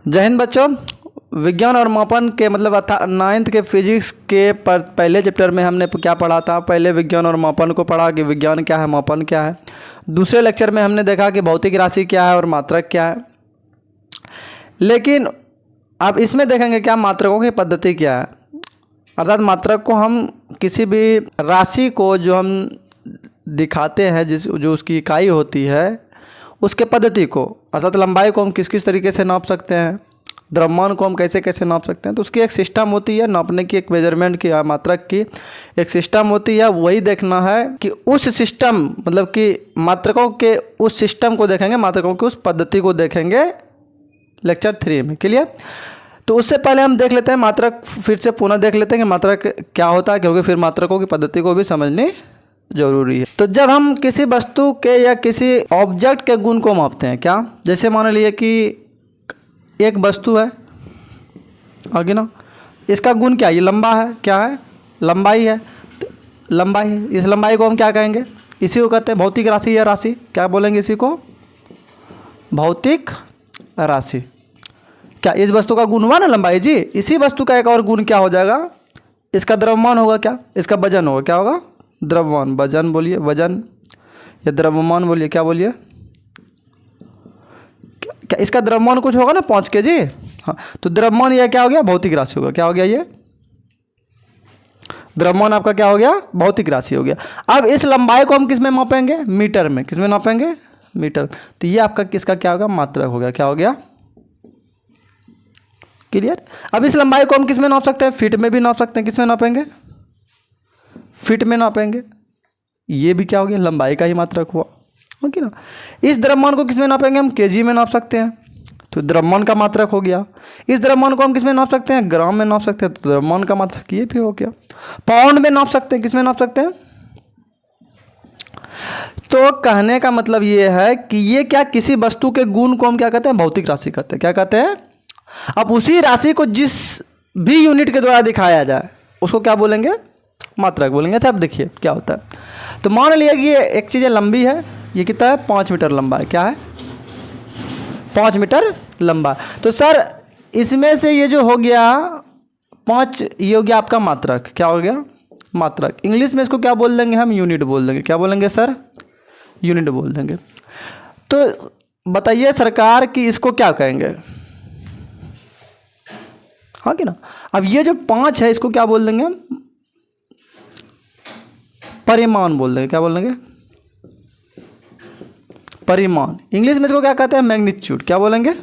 जय हिंद बच्चों। विज्ञान और मापन के मतलब 9th के फिजिक्स के पहले चैप्टर में हमने क्या पढ़ा था। पहले विज्ञान और मापन को पढ़ा कि विज्ञान क्या है, मापन क्या है। दूसरे लेक्चर में हमने देखा कि भौतिक राशि क्या है और मात्रक क्या है। लेकिन अब इसमें देखेंगे क्या मात्रकों की पद्धति क्या है। अर्थात मात्रक को हम किसी भी राशि को जो हम दिखाते हैं जो उसकी इकाई होती है उसके पद्धति को, अर्थात लंबाई को हम किस किस तरीके से नाप सकते हैं, द्रव्यमान को हम कैसे कैसे नाप सकते हैं। तो उसकी एक सिस्टम होती है नापने की, एक मेजरमेंट की, मात्रक की एक सिस्टम होती है। वही देखना है कि उस सिस्टम मतलब कि मात्रकों के उस सिस्टम को देखेंगे, मात्रकों की उस पद्धति को देखेंगे लेक्चर 3 में। क्लियर। तो उससे पहले हम देख लेते हैं मात्रक, फिर से पुनः देख लेते हैं कि मात्रक क्या होता है, क्योंकि फिर मात्रकों की पद्धति को भी समझनी जरूरी है। तो जब हम किसी वस्तु के या किसी ऑब्जेक्ट के गुण को मापते हैं, क्या जैसे मान लीजिए कि एक वस्तु है आगे ना, इसका गुण क्या है, ये लंबा है, क्या है, लंबाई है, लंबाई है। इस लंबाई को हम क्या कहेंगे, इसी को कहते हैं भौतिक राशि या राशि। क्या बोलेंगे इसी को, भौतिक राशि। क्या इस वस्तु का गुण हुआ ना लंबाई जी, इसी वस्तु का एक और गुण क्या हो जाएगा, इसका द्रव्यमान होगा, क्या इसका वजन होगा, क्या होगा, द्रव्यमान। वजन बोलिए, वजन या द्रव्यमान बोलिए, क्या बोलिए, क्या इसका द्रव्यमान कुछ होगा ना 5 kg। हाँ, तो द्रव्यमान यह क्या हो गया, भौतिक राशि होगा। क्या हो गया, ये द्रव्यमान आपका क्या हो गया, भौतिक राशि हो गया। अब इस लंबाई को हम किस में मापेंगे, मीटर में। किस में नापेंगे, मीटर। तो ये आपका किसका क्या होगा, मात्रक हो गया। क्या हो गया, क्लियर। अब इस लंबाई को हम किस में नाप सकते हैं, फीट में भी नाप सकते हैं। किस में नापेंगे, फीट में नापेंगे। ये भी क्या हो गया, लंबाई का ही मात्रक हुआ, ओके ना। इस द्रव्यमान को किस में नापेंगे, हम केजी में नाप सकते हैं, तो द्रव्यमान का मात्रक हो गया। इस द्रव्यमान को हम किस में नाप सकते हैं, ग्राम में नाप सकते हैं, तो द्रव्यमान का मात्रक ये भी हो गया। पाउंड में नाप सकते हैं, किस में नाप सकते हैं। तो कहने का मतलब ये है कि ये क्या, किसी वस्तु के गुण को हम क्या कहते हैं, भौतिक राशि कहते हैं। क्या कहते हैं। अब उसी राशि को जिस भी यूनिट के द्वारा दिखाया जाए उसको क्या बोलेंगे, मात्रक बोलेंगे। अच्छा अब देखिए क्या होता है। तो मान लिया कि ये एक चीज़ लंबी है, ये कितना है, 5 मीटर लंबा है। क्या है, 5 मीटर लंबा। तो सर इसमें से ये जो हो गया 5, ये हो गया आपका मात्रक। क्या हो गया, मात्रक। इंग्लिश में इसको क्या बोल देंगे हम, यूनिट बोल देंगे। क्या बोलेंगे सर, यूनिट बोल देंगे। तो बताइए सरकार कि इसको क्या कहेंगे, हाँ कि ना। अब ये जो 5 है इसको क्या बोल देंगे हम, परिमाण बोल देंगे। क्या बोल देंगे, परिमाण। इंग्लिश में इसको क्या कहते हैं, मैग्नीट्यूड। क्या बोलेंगे,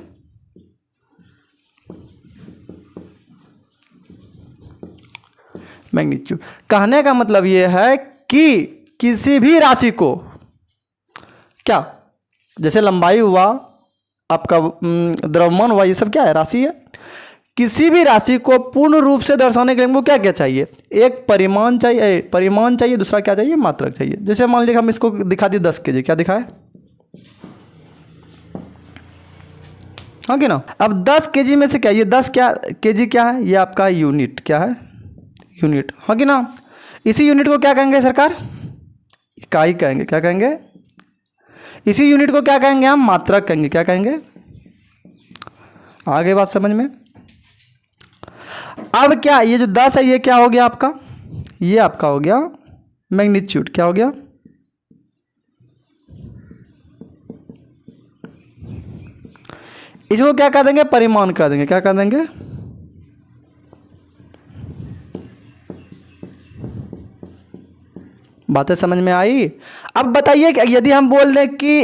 मैग्नीट्यूड। कहने का मतलब ये है कि किसी भी राशि को, क्या जैसे लंबाई हुआ आपका, द्रव्यमान हुआ, ये सब क्या है, राशि है। किसी भी राशि को पूर्ण रूप से दर्शाने के लिए हमको क्या क्या चाहिए, एक परिमाण चाहिए, परिमाण चाहिए, दूसरा क्या चाहिए, मात्रक चाहिए। जैसे मान लीजिए हम इसको दिखा दिए 10 kg। क्या दिखाए, हाँ कि ना। अब 10 kg में से क्या, ये 10 क्या kg क्या है, ये आपका यूनिट। क्या है, यूनिट, हाँ कि ना। इसी यूनिट को क्या कहेंगे सरकार, इकाई कहेंगे। क्या कहेंगे, इसी यूनिट को क्या कहेंगे हम, मात्रक कहेंगे। क्या कहेंगे, आगे बात समझ में। अब क्या ये जो 10 है ये क्या हो गया आपका, ये आपका हो गया मैग्नीट्यूड। क्या हो गया, इसको क्या कह देंगे, परिमाण कह देंगे। क्या कह देंगे, बातें समझ में आई। अब बताइए कि यदि हम बोल दें कि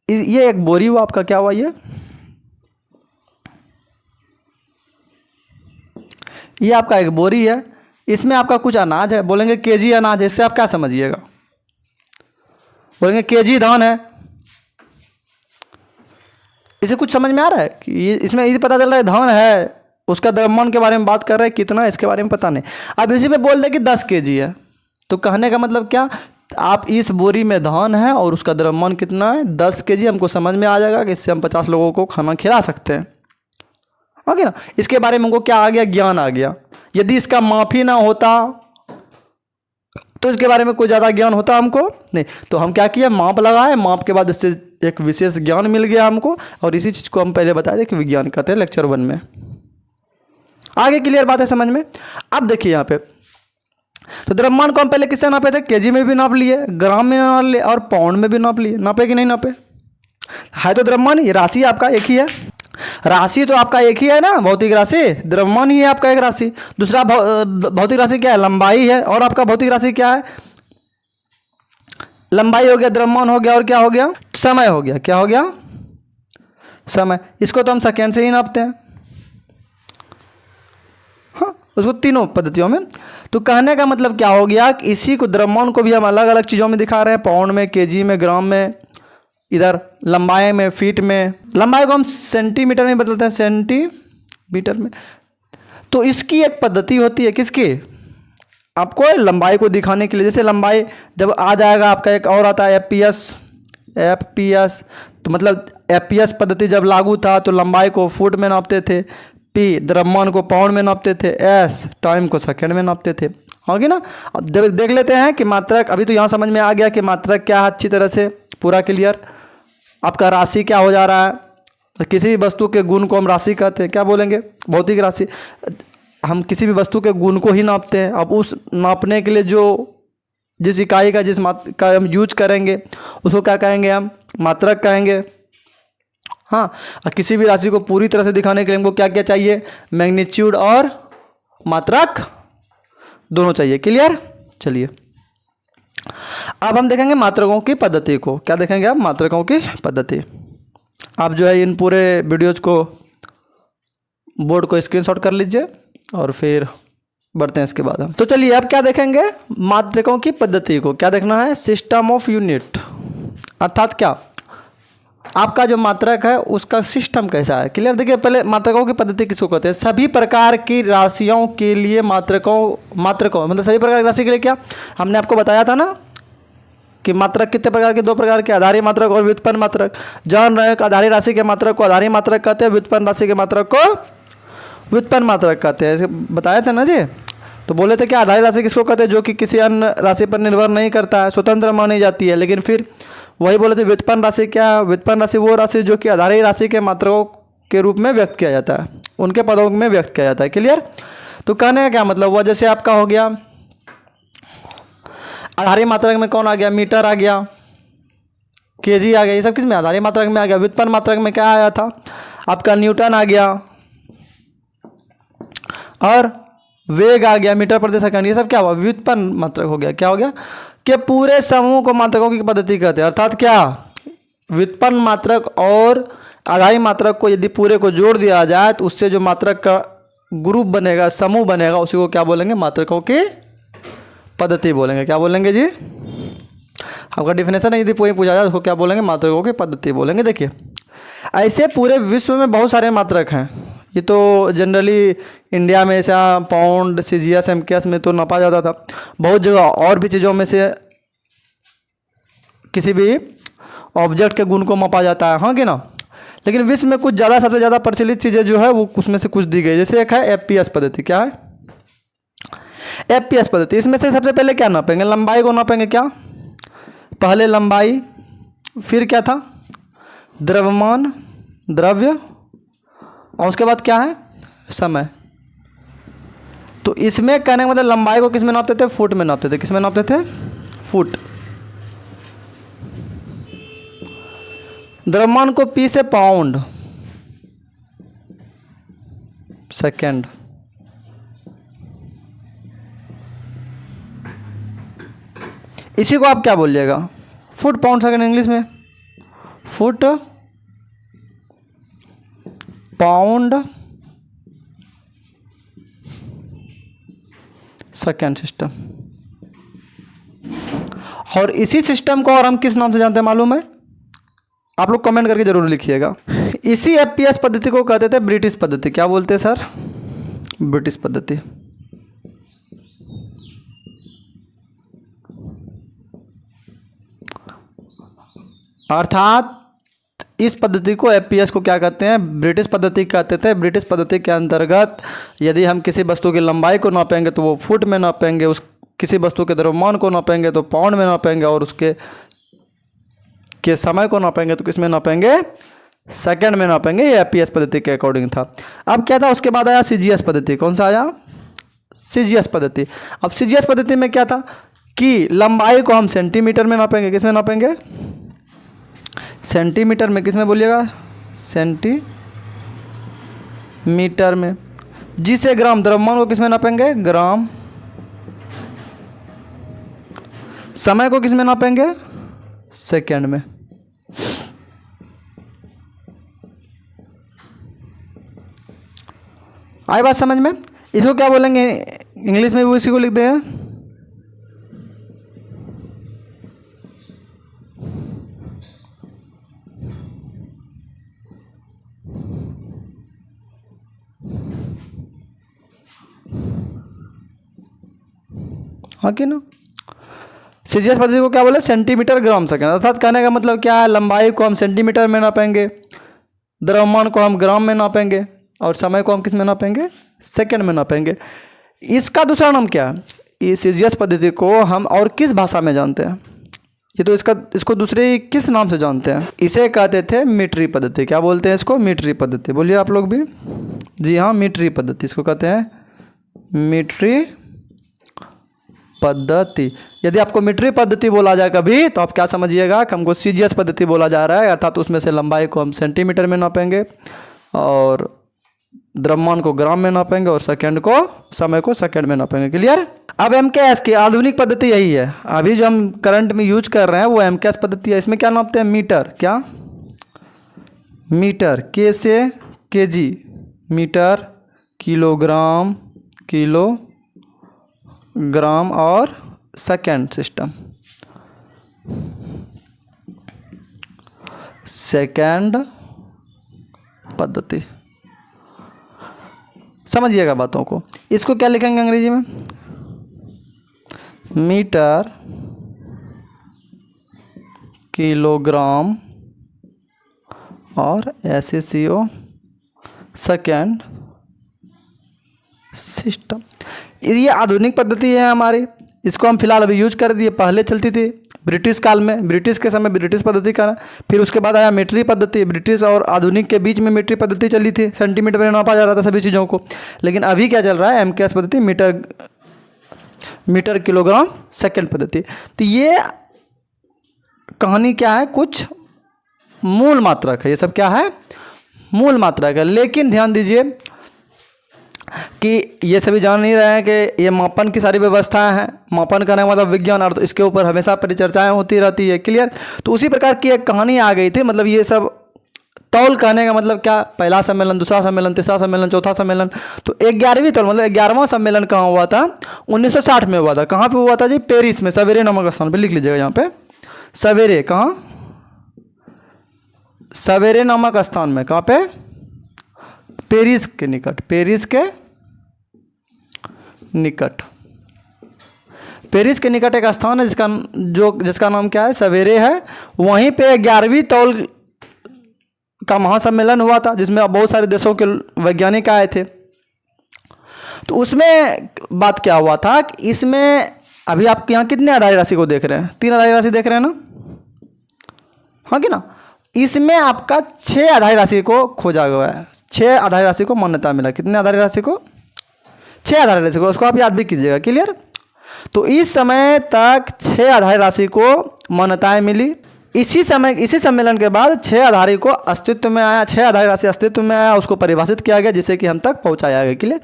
ये एक बोरी हुआ आपका, क्या हुआ, ये आपका एक बोरी है, इसमें आपका कुछ अनाज है, बोलेंगे केजी अनाज है। इससे आप क्या समझिएगा, बोलेंगे केजी धान है। इसे कुछ समझ में आ रहा है कि इसमें ये पता चल रहा है धान है, उसका द्रव्यमान के बारे में बात कर रहे हैं, कितना है इसके बारे में पता नहीं। अब इसी पे बोल दे कि 10 kg है, तो कहने का मतलब क्या, आप इस बोरी में धान है और उसका द्रव्यमान कितना है, 10 kg। हमको समझ में आ जाएगा कि इससे हम 50 लोगों को खाना खिला सकते हैं, ओके ना। इसके बारे में हमको क्या आ गया, ज्ञान आ गया। यदि इसका माप ही ना होता तो इसके बारे में कोई ज़्यादा ज्ञान होता हमको नहीं। तो हम क्या किए, माप लगाए, माप के बाद इससे एक विशेष ज्ञान मिल गया हमको, और इसी चीज़ को हम पहले बता दें कि विज्ञान कहते हैं लेक्चर 1 में। आगे क्लियर बात है समझ में। अब देखिए यहाँ पे, तो द्रव्यमान को हम पहले किससे नापे थे? केजी में भी नाप लिए, ग्राम में नाप लिए और पाउंड में भी नाप लिए। नापे कि नहीं नापे? है तो द्रव्यमान ही, राशि आपका एक ही है, राशि तो आपका एक ही है ना, भौतिक राशि। द्रव्यमान ही है आपका एक राशि। दूसरा भौतिक राशि क्या है? लंबाई है। और आपका भौतिक राशि क्या है? लंबाई हो गया, द्रव्यमान हो गया, और क्या हो गया? समय हो गया। क्या हो गया? समय। इसको तो हम सेकेंड से ही नापते हैं, हाँ, उसको तीनों पद्धतियों में। तो कहने का मतलब क्या हो गया कि इसी को, द्रव्यमान को भी हम अलग अलग चीज़ों में दिखा रहे हैं, पाउंड में, केजी में, ग्राम में, इधर लंबाई में, फीट में। लंबाई को हम सेंटीमीटर में बदलते हैं, सेंटीमीटर में। तो इसकी एक पद्धति होती है, किसकी? आपको लंबाई को दिखाने के लिए। जैसे लंबाई जब आ जाएगा आपका, एक और आता है एफपीएस। तो मतलब एफपीएस पद्धति जब लागू था तो लंबाई को फुट में नापते थे, पी द्रव्यमान को पाउंड में नापते थे, एस टाइम को सेकंड में नापते थे, होगी ना। अब देख लेते हैं कि मात्रक, अभी तो यहाँ समझ में आ गया कि मात्रक क्या है अच्छी तरह से, पूरा क्लियर। आपका राशि क्या हो जा रहा है? किसी भी वस्तु के गुण को हम राशि कहते हैं, क्या बोलेंगे? भौतिक राशि। हम किसी भी वस्तु के गुण को ही नापते हैं। अब उस नापने के लिए जिस इकाई का, जिस मात्रा का हम यूज करेंगे, उसको क्या कहेंगे? हम मात्रक कहेंगे, हाँ। और किसी भी राशि को पूरी तरह से दिखाने के लिए हमको क्या क्या चाहिए? मैग्नीट्यूड और मात्रक दोनों चाहिए। क्लियर? चलिए अब हम देखेंगे मात्रकों की पद्धति को। क्या देखेंगे? आप मात्रकों की पद्धति। आप जो है इन पूरे वीडियोज को, बोर्ड को स्क्रीनशॉट कर लीजिए और फिर बढ़ते हैं इसके बाद हम। तो चलिए अब क्या देखेंगे? मात्रकों की पद्धति को। क्या देखना है? सिस्टम ऑफ यूनिट, अर्थात क्या आपका जो मात्रक है उसका सिस्टम कैसा है। क्लियर? देखिए पहले मात्रकों की पद्धति किसको कहते हैं? सभी प्रकार की राशियों के लिए मात्रकों मतलब सभी प्रकार की राशि के लिए क्या हमने आपको बताया था ना कि मात्रक कितने प्रकार के? 2 प्रकार के, आधारी मात्रक और व्युत्पन्न मात्रक। जान रहे हो आधारी राशि के मात्रक को आधारी मात्रक कहते हैं, व्युत्पन्न राशि के मात्रक को व्युत्पन्न मात्रक कहते हैं। ऐसे बताया था ना जी। तो बोले थे कि आधारी राशि किसको कहते हैं? जो कि किसी अन्य राशि पर निर्भर नहीं करता है, स्वतंत्र मानी जाती है। लेकिन फिर वही बोले थे व्युत्पन्न राशि क्या? व्युत्पन्न राशि वो राशि जो कि आधारी राशि के मात्रकों के रूप में व्यक्त किया जाता है, उनके पदों में व्यक्त किया जाता है। क्लियर? तो कहने का क्या मतलब हुआ? जैसे आपका हो गया आधारी मात्रक में कौन आ गया? मीटर आ गया, केजी आ गया, ये सब किस में? आधारी मात्रक में आ गया। व्युत्पन्न मात्रक में क्या आया था? आपका न्यूटन आ गया और वेग आ गया, मीटर प्रति सेकंड। ये सब क्या हुआ? व्युत्पन्न मात्रक हो गया। क्या हो गया? कि पूरे समूह को मात्रकों की पद्धति कहते हैं। अर्थात क्या? व्युत्पन्न मात्रक और आधारी मात्रक को यदि पूरे को जोड़ दिया जाए तो उससे जो मात्रक का ग्रुप बनेगा, समूह बनेगा, उसी को क्या बोलेंगे? मात्रकों की पद्धति बोलेंगे। क्या बोलेंगे जी? आपका डिफिनेशन है, यदि कोई पूछा जाए उसको क्या बोलेंगे? मात्रकों की पद्धति बोलेंगे। देखिए ऐसे पूरे विश्व में बहुत सारे मात्रक हैं। ये तो जनरली इंडिया में ऐसा पाउंड, सीजीएस, एमकेएस में तो नापा जाता था। बहुत जगह और भी चीज़ों में से किसी भी ऑब्जेक्ट के गुण को मापा जाता है, हाँ कि ना। लेकिन विश्व में कुछ ज़्यादा, सबसे ज़्यादा प्रचलित चीज़ें जो है वो उसमें से कुछ दी गई। जैसे एक है एफपीएस पद्धति। क्या है? एफपीएस पद्धति। इसमें से सबसे पहले क्या नापेंगे? लंबाई को नापेंगे। क्या? पहले लंबाई, फिर क्या था? द्रव्यमान, द्रव्य, और उसके बाद क्या है? समय। तो इसमें कहने का मतलब लंबाई को किस में नापते थे? फुट में नापते थे। किस में नापते थे? फुट। द्रव्यमान को पी से पाउंड, सेकेंड। इसी को आप क्या बोलिएगा? फुट पाउंड सेकेंड इंग्लिश में। Foot pound second system. और इसी सिस्टम को और हम किस नाम से जानते हैं मालूम है? आप लोग कमेंट करके जरूर लिखिएगा। इसी एफपीएस पद्धति को कहते थे ब्रिटिश पद्धति। क्या बोलते हैं सर? ब्रिटिश पद्धति। अर्थात इस पद्धति को, एफपीएस को क्या कहते हैं? ब्रिटिश पद्धति कहते थे। ब्रिटिश पद्धति के अंतर्गत यदि हम किसी वस्तु की लंबाई को नापेंगे तो वो फुट में नापेंगे, उस किसी वस्तु के द्रव्यमान को नापेंगे तो पाउंड में नापेंगे, और उसके के समय को नापेंगे तो किसमें नापेंगे, सेकंड में नापेंगे। ये एपीएस पद्धति के अकॉर्डिंग था। अब क्या था, उसके बाद आया सीजीएस पद्धति। कौन सा आया, सीजीएस पद्धति। अब सीजीएस पद्धति में क्या था कि लंबाई को हम सेंटीमीटर में नापेंगे। किस में नापेंगे, सेंटीमीटर में। किस में बोलिएगा, सेंटीमीटर में। जी से ग्राम, द्रव्यमान को किस में नापेंगे, ग्राम। समय को किस में नापेंगे, सेकंड में। आई बात समझ में। इसको क्या बोलेंगे, इंग्लिश में भी इसी को लिख दे। हाँ कि ना, सीजीएस पद्धति को क्या बोले, सेंटीमीटर ग्राम सेकंड। अर्थात कहने का मतलब क्या है, लंबाई को हम सेंटीमीटर में नापेंगे, द्रव्यमान को हम ग्राम में नापेंगे और समय को हम किस में नापेंगे, सेकंड में नापेंगे। इसका दूसरा नाम क्या है, इस सीजीएस पद्धति को हम और किस भाषा में जानते हैं, ये तो इसको दूसरे किस नाम से जानते हैं, इसे कहते थे मीटरी पद्धति। क्या बोलते हैं इसको, मीटरी पद्धति। बोलिए आप लोग भी। जी हाँ, मीटरी पद्धति, इसको कहते हैं मीटरी पद्धति। यदि आपको मीटरी पद्धति बोला जाए कभी तो आप क्या समझिएगा कि हमको सीजीएस पद्धति बोला जा रहा है, अर्थात उसमें से लंबाई को हम सेंटीमीटर में नापेंगे और द्रव्यमान को ग्राम में नापेंगे और सेकंड को, समय को सेकंड में नापेंगे। क्लियर। अब एमकेएस की आधुनिक पद्धति यही है। अभी जो हम करंट में यूज कर रहे हैं वो एमकेएस पद्धति है। इसमें क्या नापते हैं, मीटर। क्या, मीटर। के से केजी, मीटर, किलोग्राम, किलोग्राम और सेकंड सिस्टम, सेकंड पद्धति। समझिएगा बातों को। इसको क्या लिखेंगे अंग्रेजी में, मीटर, किलोग्राम और SACO, सेकंड सिस्टम। ये आधुनिक पद्धति है हमारी। इसको हम फिलहाल अभी यूज कर दिए, पहले चलती थी ब्रिटिश काल में, ब्रिटिश के समय ब्रिटिश पद्धति का। फिर उसके बाद आया मीटरी पद्धति। ब्रिटिश और आधुनिक के बीच में मीटरी पद्धति चली थी, सेंटीमीटर में नापा जा रहा था सभी चीज़ों को। लेकिन अभी क्या चल रहा है, एमकेएस पद्धति, मीटर किलोग्राम सेकंड पद्धति। तो ये कहानी क्या है, कुछ मूल मात्रक है, ये सब क्या है, मूल मात्रक है। लेकिन ध्यान दीजिए कि ये सभी जान नहीं रहे हैं कि ये मापन की सारी व्यवस्थाएं हैं। मापन करने का मतलब विज्ञान, और तो इसके ऊपर हमेशा परिचर्चाएं होती रहती है। क्लियर। तो उसी प्रकार की एक कहानी आ गई थी। मतलब ये सब तौल कहने का मतलब क्या, पहला सम्मेलन, दूसरा सम्मेलन, तीसरा सम्मेलन, चौथा सम्मेलन। तो 11वीं तौल मतलब 11वां सम्मेलन कहाँ हुआ था, 1960 में हुआ था। कहाँ पे हुआ था जी, पेरिस में, सवेरे नामक स्थान पे। लिख लीजिएगा यहाँ पे, सवेरे। कहाँ, सवेरे नामक स्थान में। कहाँ पे, पेरिस के निकट, पेरिस के निकट। पेरिस के निकट एक स्थान है जिसका नाम क्या है, सवेरे है। वहीं पे 11वीं तौल का महासम्मेलन हुआ था, जिसमें बहुत सारे देशों के वैज्ञानिक आए थे। तो उसमें बात क्या हुआ था कि इसमें अभी आप यहाँ कितने आधारी राशि को देख रहे हैं, 3 आधारी राशि देख रहे हैं ना, हाँ कि ना। इसमें आपका 6 आधारी राशि को खोजा गया है, 6 आधारी राशि को मान्यता मिला। कितने आधारी राशि को, 6 आधारी राशि को। उसको आप याद भी कीजिएगा। क्लियर। तो इस समय तक 6 आधारी राशि को मान्यताएं मिली। इसी सम्मेलन के बाद 6 आधारी को अस्तित्व में आया, 6 आधारी राशि अस्तित्व में आया, उसको परिभाषित किया गया, जिसे कि हम तक पहुंचाया गया। क्लियर।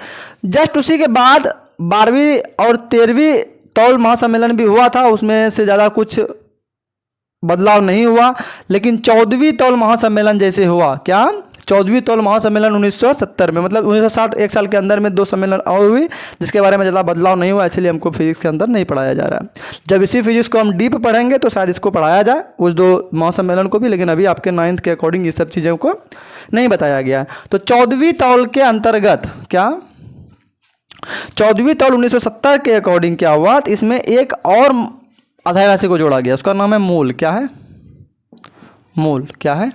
जस्ट उसी के बाद 12वीं और 13वीं तौल महासम्मेलन भी हुआ था, उसमें से ज़्यादा कुछ बदलाव नहीं हुआ। लेकिन 14वीं तौल महासम्मेलन जैसे हुआ, क्या, 14वीं तौल महासम्मेलन 1970 में, मतलब 1960, एक साल के अंदर में 2 सम्मेलन और हुई, जिसके बारे में ज़्यादा बदलाव नहीं हुआ। इसलिए हमको फिजिक्स के अंदर नहीं पढ़ाया जा रहा है। जब इसी फिजिक्स को हम डीप पढ़ेंगे तो शायद इसको पढ़ाया जाए, उस 2 महासम्मेलन को भी। लेकिन अभी आपके 9th के अकॉर्डिंग ये सब चीज़ों को नहीं बताया गया है। तो 14वीं तौल के अंतर्गत क्या, 14वीं तौल 1970 के अकॉर्डिंग क्या हुआ, तो इसमें एक और आधारी राशि को जोड़ा गया, उसका नाम है मूल। क्या है, मूल। क्या है,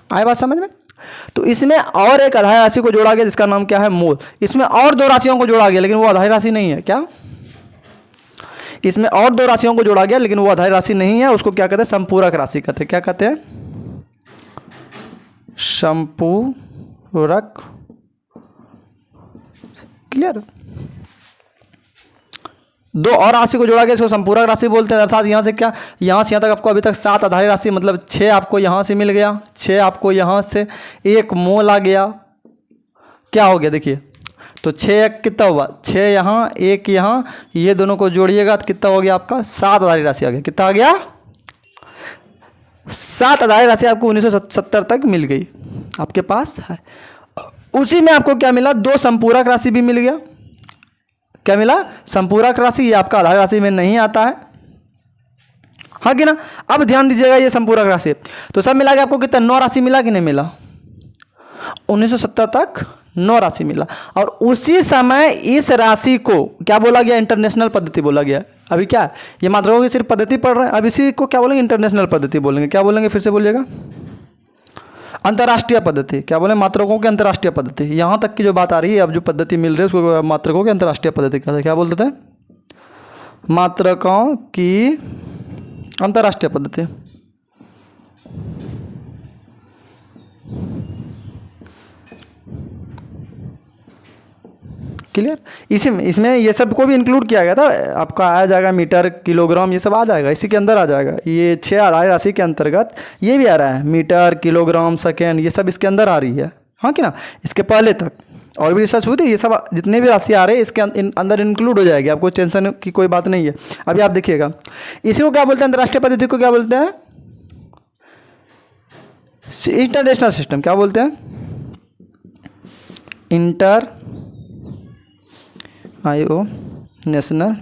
आए बात समझ में। तो इसमें और एक आधारी राशि को जोड़ा गया, जिसका नाम क्या है, मूल। इसमें और 2 राशियों को जोड़ा गया, लेकिन वो आधारी राशि नहीं है। क्या, इसमें और दो राशियों को जोड़ा गया, लेकिन वो आधारी राशि नहीं है, उसको क्या कहते हैं, संपूरक राशि कहते हैं। क्या कहते हैं, संपूरक। क्लियर। दो और राशि को जोड़ा गया, इसको संपूरक राशि बोलते हैं। अर्थात यहाँ से क्या, यहाँ से यहाँ तक आपको अभी तक 7 आधारी राशि, मतलब 6 आपको यहाँ से मिल गया, 6 आपको यहाँ से, एक मोल आ गया, क्या हो गया देखिए, तो 6 कितना हुआ, 6 यहाँ, 1 यहाँ, ये दोनों को जोड़िएगा तो कितना हो गया आपका, 7 आधारी राशि आ गया। कितना आ गया, 7 आधारी राशि आपको 1970 तक मिल गई, आपके पास है। उसी में आपको क्या मिला, 2 संपूरक राशि भी मिल गया। क्या मिला, संपूरक राशि, ये आपका आधारी राशि में नहीं आता है, हाँ कि ना। अब ध्यान दीजिएगा, ये संपूरक राशि, तो सब मिला के आपको कितना, 9 राशि मिला कि नहीं मिला, 1970 तक 9 राशि मिला। और उसी समय इस राशि को क्या बोला गया, इंटरनेशनल पद्धति बोला गया। अभी क्या, ये मात्राओं की सिर्फ पद्धति पढ़ रहे हैं, अब इसी को क्या बोलेंगे, इंटरनेशनल पद्धति बोलेंगे। क्या बोलेंगे, फिर से बोलिएगा, अंतर्राष्ट्रीय पद्धति। क्या बोले, मात्रकों की अंतर्राष्ट्रीय पद्धति। यहाँ तक की जो बात आ रही है, अब जो पद्धति मिल रही है उसको मात्रकों की अंतर्राष्ट्रीय पद्धति कहते हैं। क्या बोलते थे, मात्रकों की अंतर्राष्ट्रीय पद्धति। क्लियर। इसमें ये सब को भी इंक्लूड किया गया था, आपका आ जाएगा मीटर, किलोग्राम, ये सब आ जाएगा, इसी के अंदर आ जाएगा। ये 6 आधारी राशि के अंतर्गत ये भी आ रहा है, मीटर, किलोग्राम, सेकेंड, ये सब इसके अंदर आ रही है, हाँ कि ना। इसके पहले तक और भी रिसर्च हुई थी, ये सब जितने भी राशि आ रहे हैं इसके अंदर इंक्लूड हो जाएगी, आपको टेंशन की कोई बात नहीं है। अभी आप देखिएगा, इसी को क्या बोलते हैं, अंतर्राष्ट्रीय पद्धति को क्या बोलते हैं, इंटरनेशनल सिस्टम। क्या बोलते हैं, नेशनल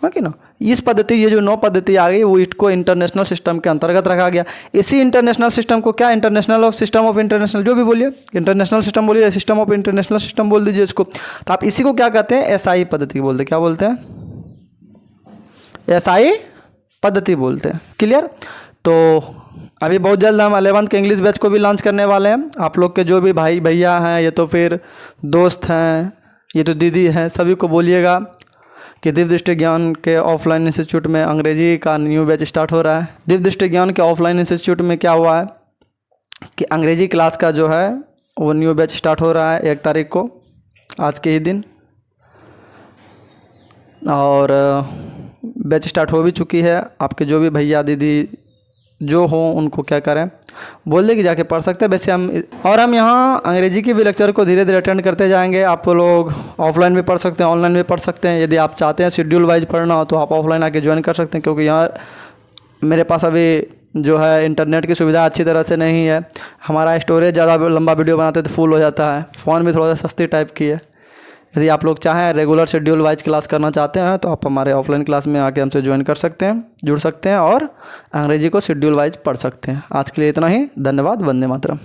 हाँ कि ना। इस पद्धति, ये जो 9 पद्धति आ गई, वो इसको इंटरनेशनल सिस्टम के अंतर्गत रखा गया। इसी इंटरनेशनल सिस्टम को क्या, international of system of international, जो भी बोलिए, इंटरनेशनल सिस्टम बोलिए, सिस्टम ऑफ इंटरनेशनल सिस्टम बोल दीजिए इसको। तो आप इसी को क्या कहते हैं, एसआई पद्धति बोलते हैं। क्या बोलते हैं, एसआई पद्धति बोलते हैं। क्लियर। तो अभी बहुत जल्द हम 11th के इंग्लिश बैच को भी लॉन्च करने वाले हैं। आप लोग के जो भी भाई भैया हैं, ये तो फिर दोस्त हैं, ये तो दीदी हैं, सभी को बोलिएगा कि दिव्य दृष्टि ज्ञान के ऑफलाइन इंस्टीट्यूट में अंग्रेजी का न्यू बैच स्टार्ट हो रहा है। दिव्य दृष्टि ज्ञान के ऑफलाइन इंस्टीट्यूट में क्या हुआ है कि अंग्रेजी क्लास का जो है वो न्यू बैच स्टार्ट हो रहा है 1 तारीख को, आज के ही दिन, और बैच स्टार्ट हो भी चुकी है। आपके जो भी भैया दीदी जो हो उनको क्या करें, बोल दे कि जाके पढ़ सकते हैं। वैसे हम यहाँ अंग्रेजी के भी लेक्चर को धीरे धीरे अटेंड करते जाएंगे। आप लोग ऑफलाइन भी पढ़ सकते हैं, ऑनलाइन भी पढ़ सकते हैं। यदि आप चाहते हैं शेड्यूल वाइज पढ़ना हो तो आप ऑफलाइन आके ज्वाइन कर सकते हैं, क्योंकि यहाँ मेरे पास अभी जो है इंटरनेट की सुविधा अच्छी तरह से नहीं है। हमारा स्टोरेज ज़्यादा लंबा वीडियो बनाते तो फुल हो जाता है। फ़ोन भी थोड़ा सा सस्ती टाइप की है। यदि आप लोग चाहें रेगुलर शेड्यूल वाइज क्लास करना चाहते हैं तो आप हमारे ऑफलाइन क्लास में आके हमसे ज्वाइन कर सकते हैं, जुड़ सकते हैं और अंग्रेजी को शेड्यूल वाइज पढ़ सकते हैं। आज के लिए इतना ही, धन्यवाद। वंदे मातरम।